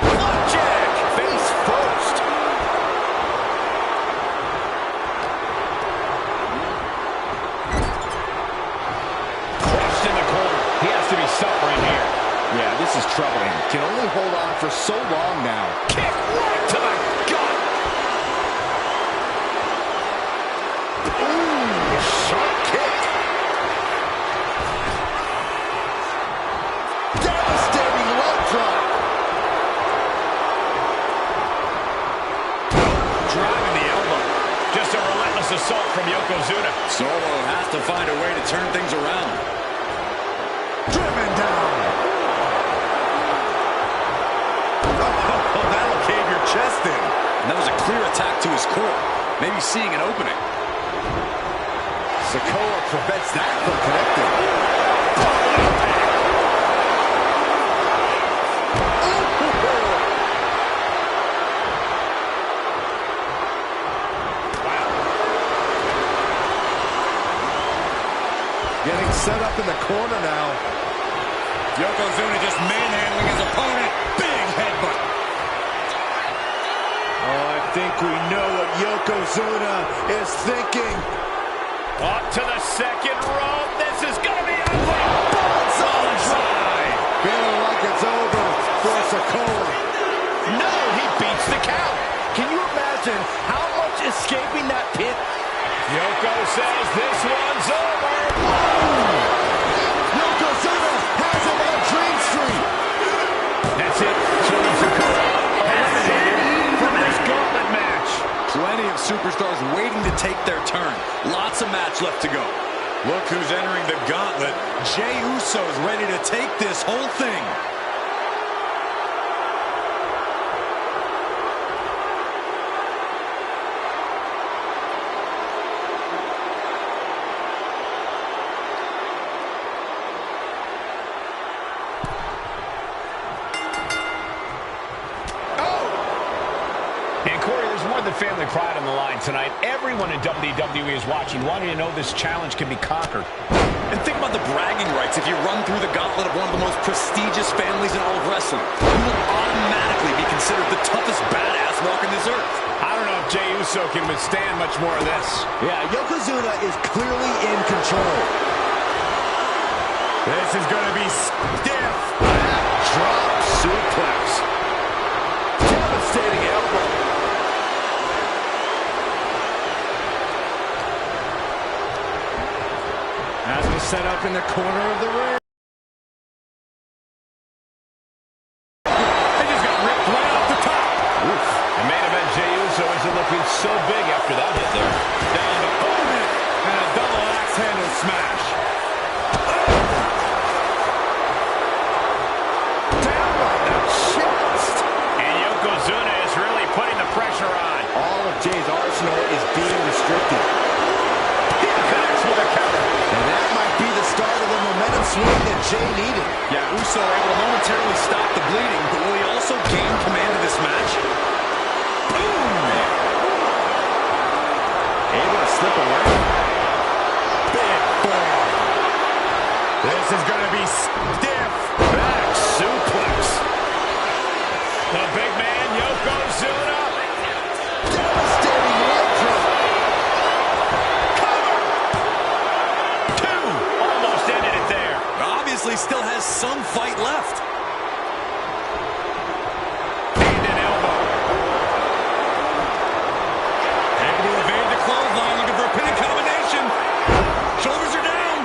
Flapjack. Face first. Crushed in the corner. He has to be suffering here. Yeah, this is troubling. Can only hold on for so long now. Kick right to the gut. Ooh, sharp kick. Devastating leg drop. Driving the elbow. Just a relentless assault from Yokozuna. Solo has to find a way to turn things around. Driven down. Oh, that'll cave your chest in. And that was a clear attack to his core. Maybe seeing an opening. Sikoa prevents that from connecting. Getting set up in the corner now. Yokozuna just manhandling his opponent. Big headbutt. Oh, I think we know what Yokozuna is thinking. Up to the second rope. This is going to be ugly. Bullseye. Feeling like it's over for Sikoa. No, he beats the count. Can you imagine how much escaping that pit? Yoko says this one's over. Yokozuna has him on Dream Street. That's it. Solo Sikoa eliminated from this gauntlet match. Plenty of superstars waiting to take their turn. Lots of match left to go. Look who's entering the gauntlet. Jey Uso's ready to take this whole thing. And Corey, there's more than family pride on the line tonight. Everyone in WWE is watching, wanting to know this challenge can be conquered. And think about the bragging rights. If you run through the gauntlet of one of the most prestigious families in all of wrestling, you will automatically be considered the toughest badass walking this earth. I don't know if Jey Uso can withstand much more of this. Yeah, Yokozuna is clearly in control. This is going to be stiff. Drop suplex. Devastating elbow. As we set up in the corner of the ring. They just got ripped right off the top. Oof. The main event, Jey needed. Yeah, Uso able to momentarily stop the bleeding, but will he also gain command of this match? Boom! Able to slip away. Big form. This is going to be stiff. Back suplex. The big man, Yokozuna. Devastating leg drop. Cover. Two. Almost ended it there. Obviously still has some fight left. Hand and elbow. Able to evade the clothesline, looking for a pinning combination. Shoulders are down.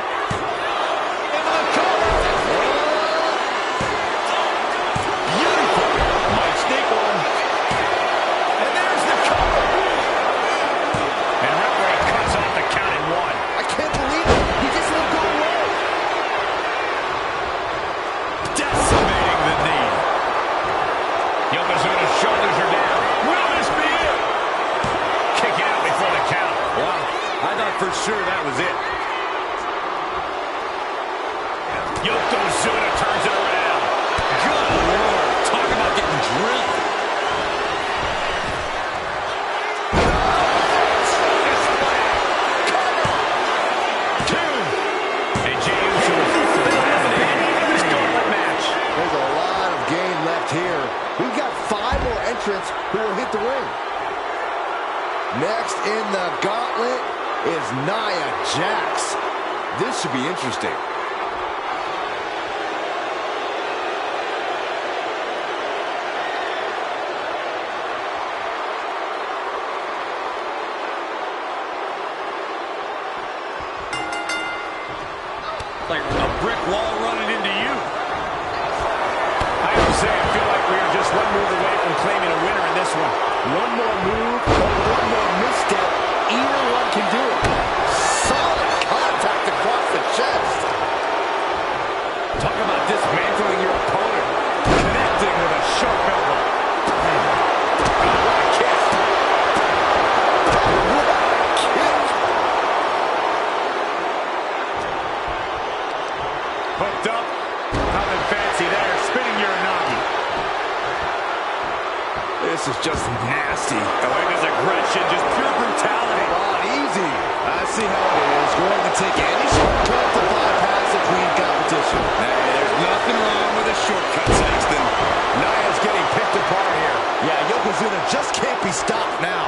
Into the cover. Beautiful. Might sneak one. And there's the cover. And referee cuts off the count in one. I can't believe it. He just let go low. Decimating the knee. Yokozuna's shoulders are down. Will this be it? Kick out before the count. Wow, I thought for sure that was it. Yokozuna turns it around. Good Lord, talk about getting drilled. Two. And Jey Uso dominating this gauntlet match. There's a lot of game left here. We've got 5 more entrants who will hit the ring. Next in the gauntlet is Nia Jax. This should be interesting. Like a brick wall running into you. I have to say, I feel like we are just one move away from claiming a winner in this one. One more move or one more misstep, either one can do it. Solid contact across the chest. Talk about dismantling your opponent. Connecting with a sharp elbow. Oh, what a kick. What a kick. Hooked up. Nothing fancy there. Spinning your Uranagi. This is just nasty. The way this aggression, just pure brutality. Come on, easy. I see how it is. Going to take any shortcut to bypass a clean competition. Hey, there's nothing wrong with a shortcut, Sexton. Nia's getting picked apart here. Yeah, Yokozuna just can't be stopped now.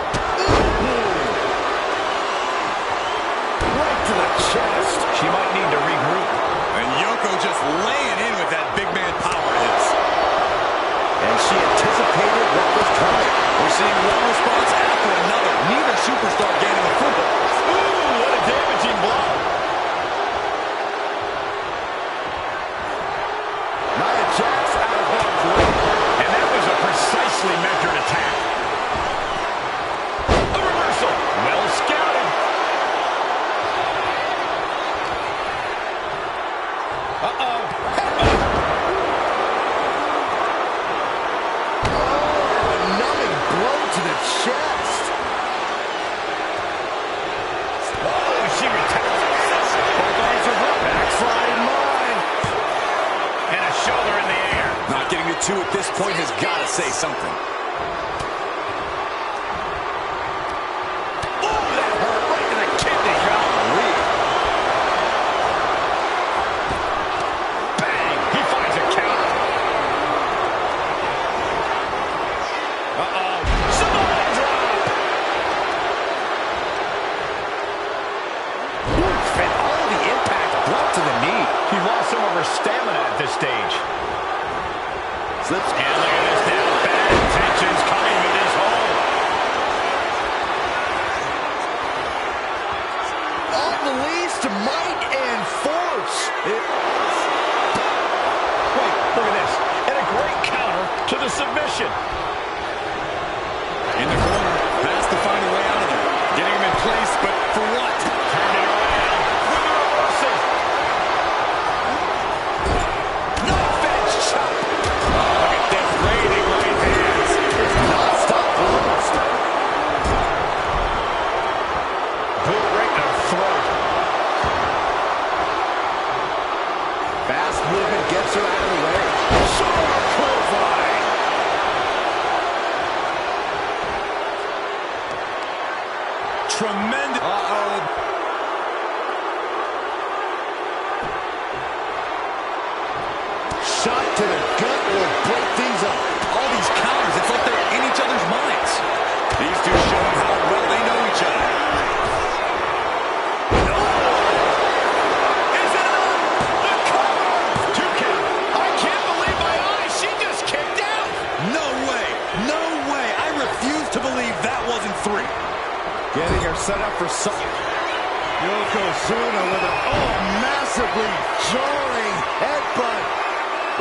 Right to the chest. She might need to regroup. And Yoko just laying in with that big man power hits. And she anticipated what was coming. We're seeing one response after another. Neither superstar gaining a foothold. Ooh, what a damaging blow. Nia Jax out of harm's way. And that was a precisely measured attack. A reversal. Well scouted. Uh-oh. Oh, a numbing blow to the chest. Oh, she retains. Both arms are up. Backslide in line. And a shoulder in the air. Not getting to 2 at this point has got to say something. Oh, that hurt right to the kidney. Golly. Bang. He finds a counter. Uh-oh. Samoan drop. Oof, and all the impact brought to the knee. She lost some of her stamina at this stage. Slips. And look at this now. Bad intentions coming with his hold. Unleashed might and force. Wait, look at this. And a great counter to the submission. In the corner, has to find a way out of there. Getting him in place, but for what? Turning around with a reversal. No fence chop. Look at this, raining set up for some. Yokozuna with a massively jarring headbutt.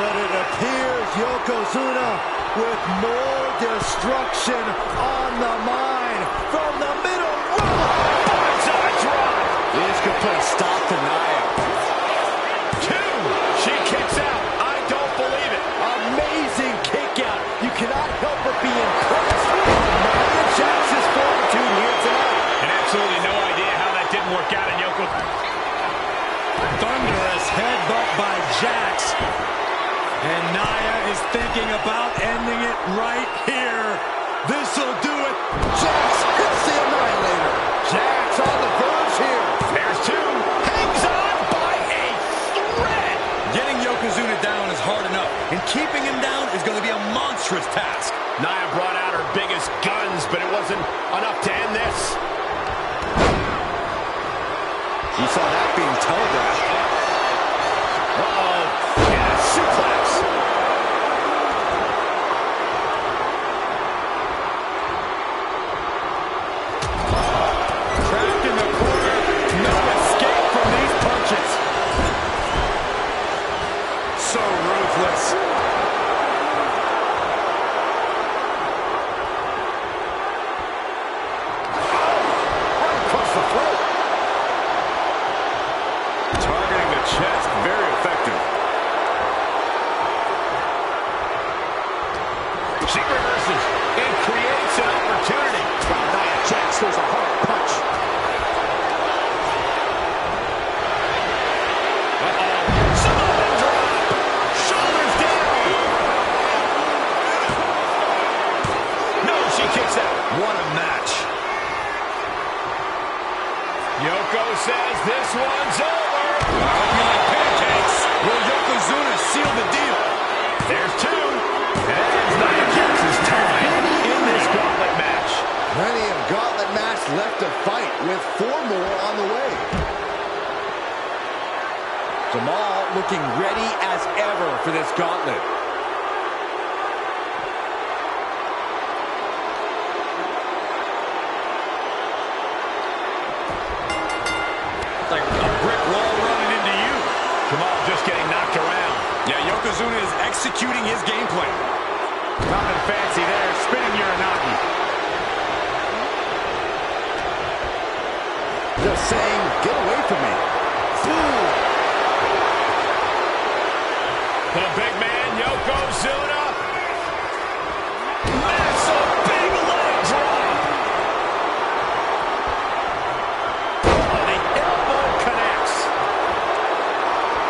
But it appears Yokozuna with more destruction on the mind from the middle. Bonsai drop. This could put a stop to Nia. 2. She kicks out. I don't believe it. Amazing kick out. You cannot help but be impressed with Nia Jax's fortitude here tonight. And absolutely no idea how that didn't work out in Yoko. Thunderous headbutt by Jax. And Nia is thinking about ending it right here. This'll do it. Jax hits the Annihilator. Jax on the verge here. There's 2. Hangs on by a thread. Getting Yokozuna down is hard enough, and keeping him down is going to be a monstrous task. Nia brought out her biggest guns, but it wasn't enough to end this. You saw that being telegraphed. Uh-oh. And a suplex. Trapped in the corner, no escape from these punches. So ruthless. Right across the throat. Targeting the chest, very effective. She reverses and creates an opportunity. Nia Jax throws a hard punch. Samoan drop. Shoulders down. No, she kicks out. What a match. Yoko says this one's over. Hope you like pancakes. Will Yokozuna seal the deal? There's 2. And Nia Jax's time in this gauntlet match. Plenty of gauntlet match left to fight with 4 more on the way. Jamal looking ready as ever for this gauntlet. Like a brick wall running into you. Jamal just getting knocked around. Yeah, Yokozuna is executing his game plan. Nothing fancy there. Spinning Uranagi. Just saying, get away from me. Ooh. The big man, Yokozuna. Massive big leg drop. Oh, the elbow connects.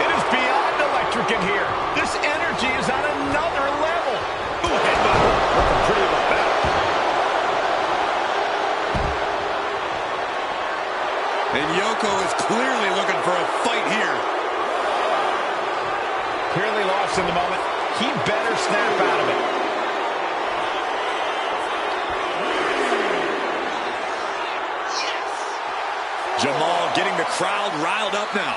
It is beyond electric in here. This energy is on another level. Ooh, headbutt. Looking pretty about that. And Yoko is clearly looking for a fight here. Clearly lost in the moment. He better snap out of it. Jamal getting the crowd riled up now.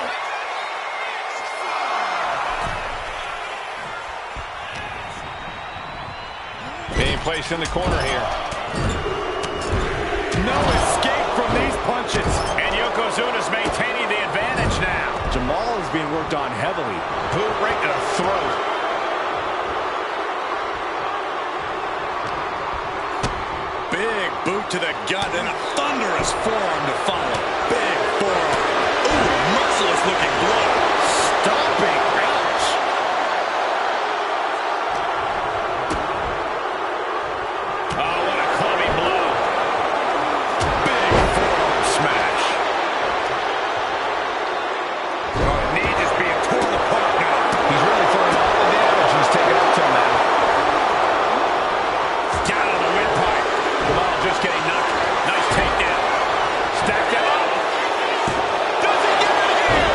Being placed in the corner here. No escape from these punches. And Yokozuna's maintaining the advantage now. Jamal is being worked on heavily. Boot right to the throat. Big boot to the gut and a thunderous forearm to follow. Big forearm. Ooh, merciless looking blow. Stomping. Ouch. Oh, what a clubby blow. Big forearm smash. Oh, knee just being torn apart now. He's really throwing all the damage he's taken up till now. Down on the windpipe. Jamal just getting knocked. Nice takedown. Stacked him up. Does he get it here?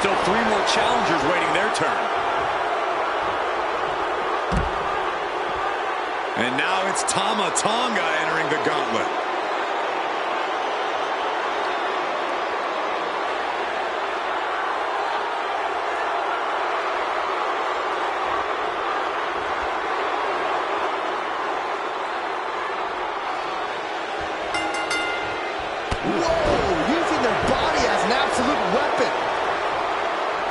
still 3 more challengers waiting their turn. And now it's Tama Tonga entering the gauntlet. Whoa, using their body as an absolute weapon.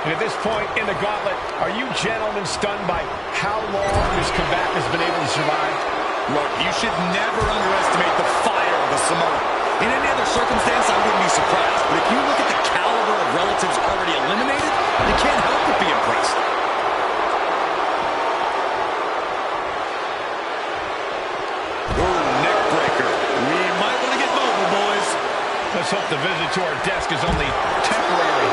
And at this point in the gauntlet, are you gentlemen stunned by how long this combatant has been able to survive? Look, you should never underestimate the fire of the Samoan. In any other circumstance, I wouldn't be surprised. But if you look at the caliber of relatives already eliminated, you can't help but be impressed. Ooh, neck breaker. We might want to get mobile, boys. Let's hope the visit to our desk is only temporary.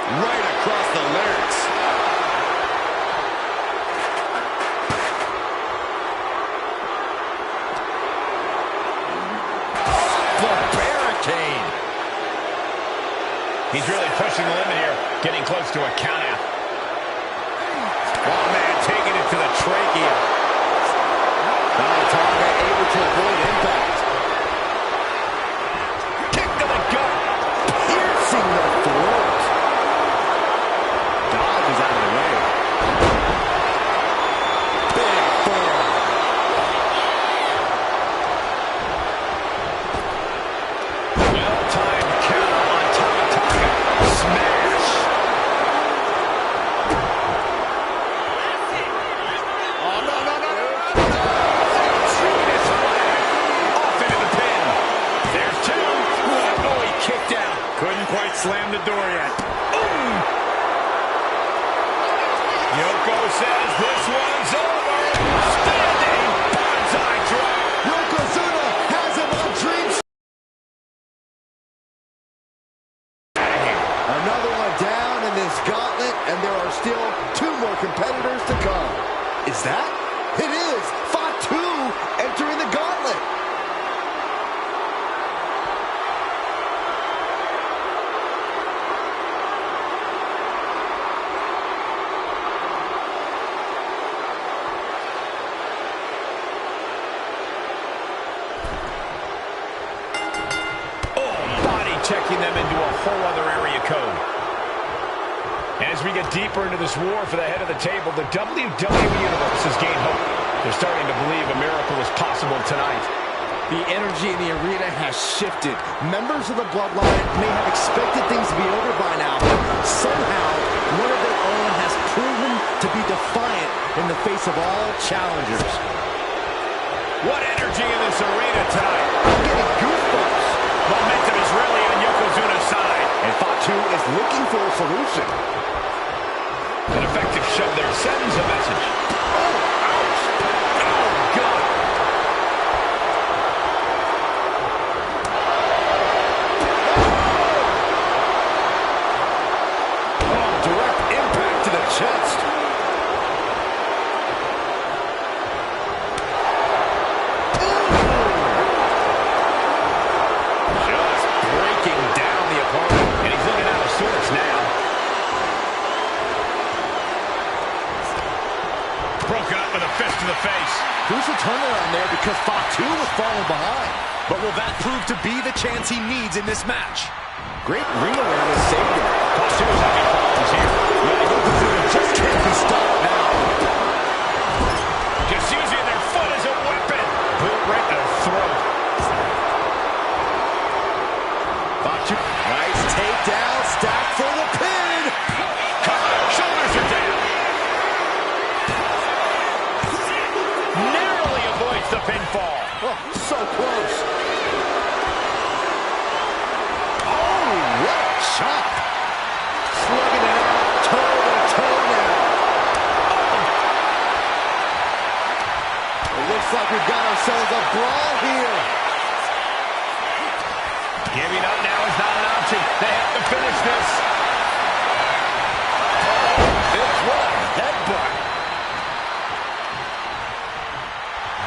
Right across the larynx. The barricade. He's really pushing the limit here, getting close to a countout. Oh, man, taking it to the trachea. Tonga able to avoid impact. Kick to the gut. Piercing the throat. Dodges out of the way. Big forearm. Well-timed counter on Tama Tonga. Smash. Oh, no, no, no, no. Judas flag. Off into the pin. There's 2. Oh, he kicked out. Couldn't quite slam the door yet. Yoko says this one's over. Standing bonsai drop. Yokozuna has him on dreams. Another one down in this gauntlet, and there are still 2 more competitors to come. Is that? It is! Fatu entering the gauntlet. Checking them into a whole other area code. As we get deeper into this war for the head of the table, the WWE Universe has gained hope. They're starting to believe a miracle is possible tonight. The energy in the arena has shifted. Members of the Bloodline may have expected things to be over by now, but somehow one of their own has proven to be defiant in the face of all challengers. What energy in this arena tonight. I'm getting goosebumps. Momentum is really on Yokozuna's side. And Fatu is looking for a solution. An effective shove there sends a message. Oh, ouch! Oh, God. Oh, direct impact to the chest. Fist to the face. Crucial turnaround there because Fatu was falling behind. But will that prove to be the chance he needs in this match? Great ring awareness saved him. Fatu is having problems here. Yokozuna just can't be stopped now. Just using their foot as a weapon. Boot right to the throat. Fatu, nice takedown, stacked for the pin. Shoulders are down. Narrowly avoids the pinfall. Oh, so close. Oh, what a shot. Slugging it out, toe-to-toe now. It looks like we've got ourselves a brawl here. Giving up now is not an option. They have to finish this. Oh, this one. Headbutt.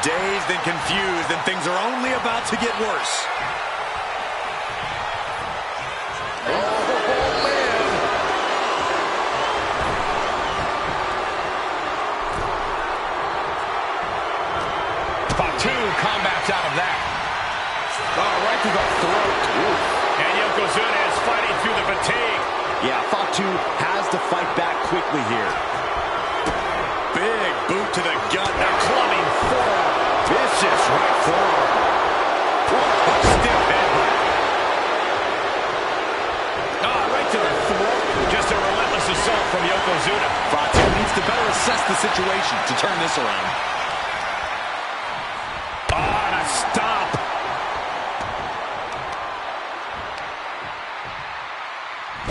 Dazed and confused, and things are only about to get worse. Fatu combats out of that. Oh, right through the throat. Ooh. And Yokozuna is fighting through the fatigue. Yeah, Fatu has to fight back quickly here. Big boot to the gut. A clubbing forearm. Vicious right forearm. A stiff headbutt. Right to the throat. Just a relentless assault from Yokozuna. Fatu needs to better assess the situation to turn this around. And a stop.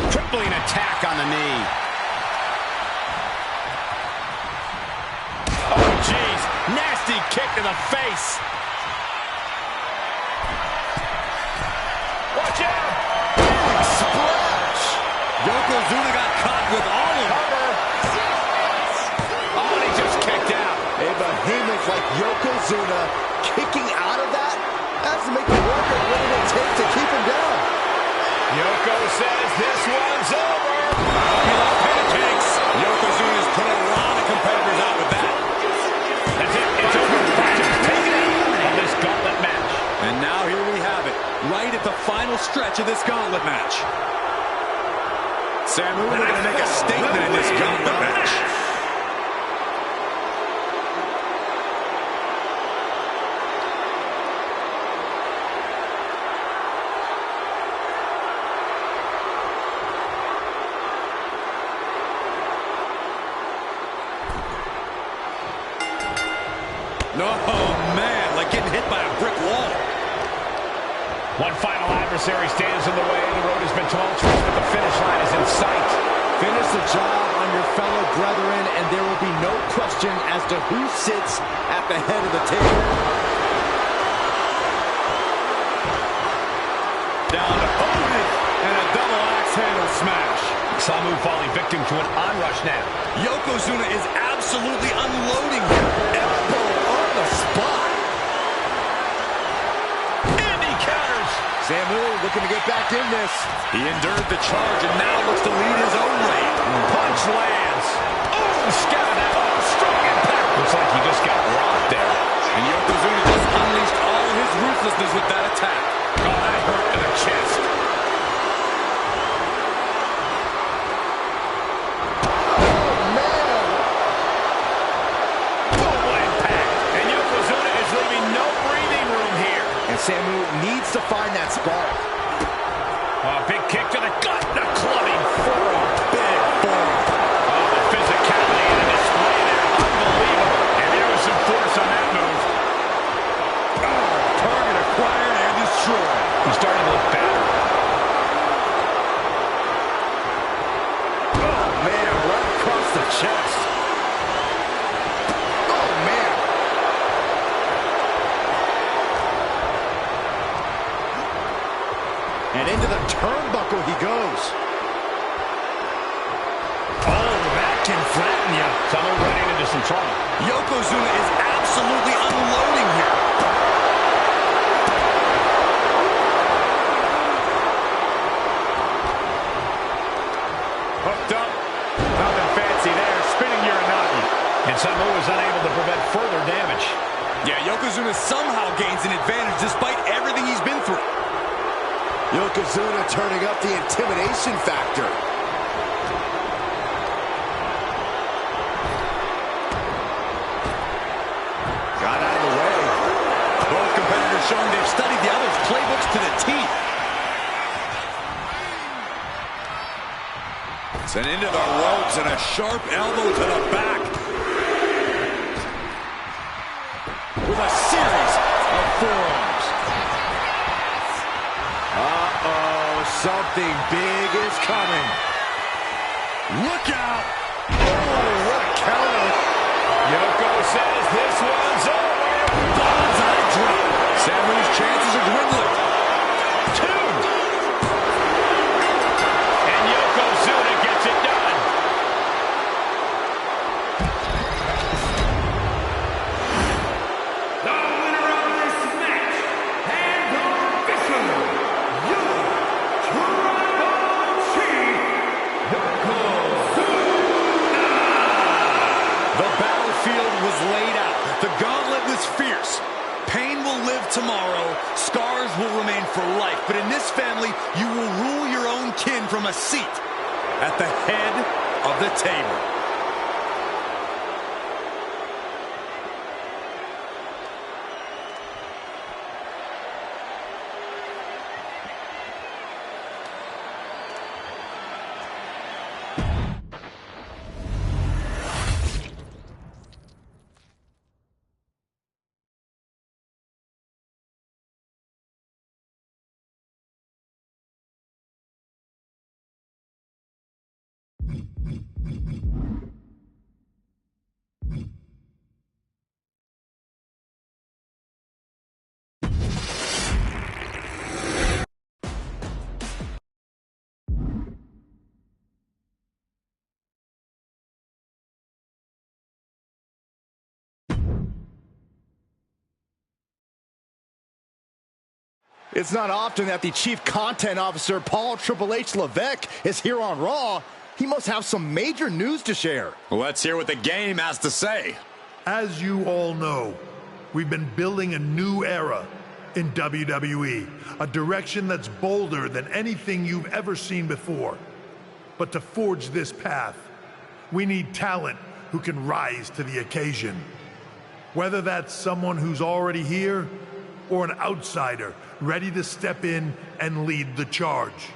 Crippling attack on the knee. Oh, jeez. Nasty kick to the face. Watch out. Big splash. Yokozuna got caught with all of it. Oh, and he just kicked out. A behemoth like Yokozuna kicking out of that has to make you wonder what it will take to keep him down. Yoko says this one's over. Pancakes. Yokozuna's put a lot of competitors out with that. That's it. It's over. Taking it on this gauntlet match. And now here we have it, right at the final stretch of this gauntlet match. Samu looking to make a statement in this gauntlet match. Oh, man, like getting hit by a brick wall. One final adversary stands in the way. The road has been tumultuous, but the finish line is in sight. Finish the job on your fellow brethren, and there will be no question as to who sits at the head of the table. Down opponent, and a double axe handle smash. Samu falling victim to an onrush now. Yokozuna is absolutely unloading here. Elbow on the spot. And he counters. Samu looking to get back in this. He endured the charge and now looks to lead his own lane. Punch lands. Oh, scattered that one. Strong impact. Looks like he just got rocked there. And Yokozuna just unleashed all his ruthlessness with that attack. Oh, that hurt to the chest. Samu needs to find that spark. Big kick to the gut. The clubbing forearm. Big forearm. Oh, the physicality and the display there. Unbelievable. And there was some force on that move. Target acquired and destroyed. He's starting to look better. Oh, man, right across the chest. Oh, man. And into the turnbuckle he goes. Oh, that can flatten you. Someone running into some trouble. Yokozuna is absolutely unloading here. Hooked up. Nothing fancy there. Spinning Uranagi. And Samu is unable to prevent further damage. Yeah, Yokozuna somehow gains an advantage despite everything he's been through. Yokozuna turning up the intimidation factor. Got out of the way. Both competitors showing they've studied the other's playbooks to the teeth. Sent into the ropes and a sharp elbow to the back. With a series of forearms. Uh-oh, something big is coming. Look out! Oh, what a counter. Yoko says this one's over. Bonsai drop. Samu's chances are dwindling. 2. And Yokozuna gets it done. live tomorrow, scars will remain for life. But in this family, you will rule your own kin from a seat at the head of the table. It's not often that the Chief Content Officer, Paul Triple H Levesque, is here on Raw. He must have some major news to share. Let's hear what the game has to say. As you all know, we've been building a new era in WWE, a direction that's bolder than anything you've ever seen before. But to forge this path, we need talent who can rise to the occasion. Whether that's someone who's already here or an outsider ready to step in and lead the charge.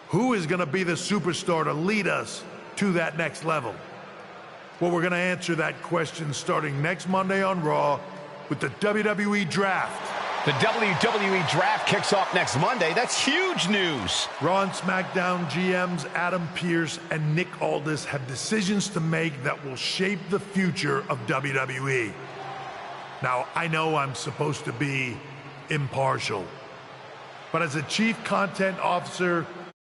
Who is going to be the superstar to lead us to that next level? Well, we're going to answer that question starting next Monday on Raw with the WWE Draft. The WWE Draft kicks off next Monday. That's huge news. Raw and SmackDown GMs Adam Pearce and Nick Aldis have decisions to make that will shape the future of WWE. Now, I know I'm supposed to be impartial, but as a Chief Content Officer,